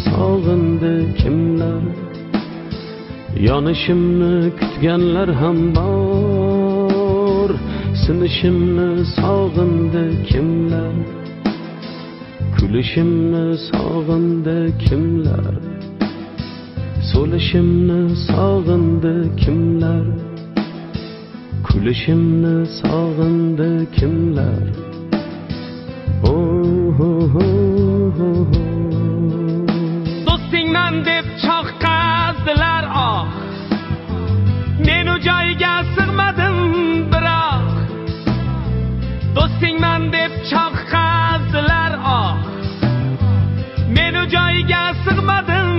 sog'indi kimlar, yonishimni kutganlar ham bor. Sinishimni sog'indi kimlar, kulishimni sog'indi kimlar, so'lishimni sog'indi kimlar, kulishimni sog'indi kimlar. Do'stingman deb choqqazdilar oh, men u joyga sig'madim biroq. Do'stingman deb choqqazdilar oh, men u joyga sig'madim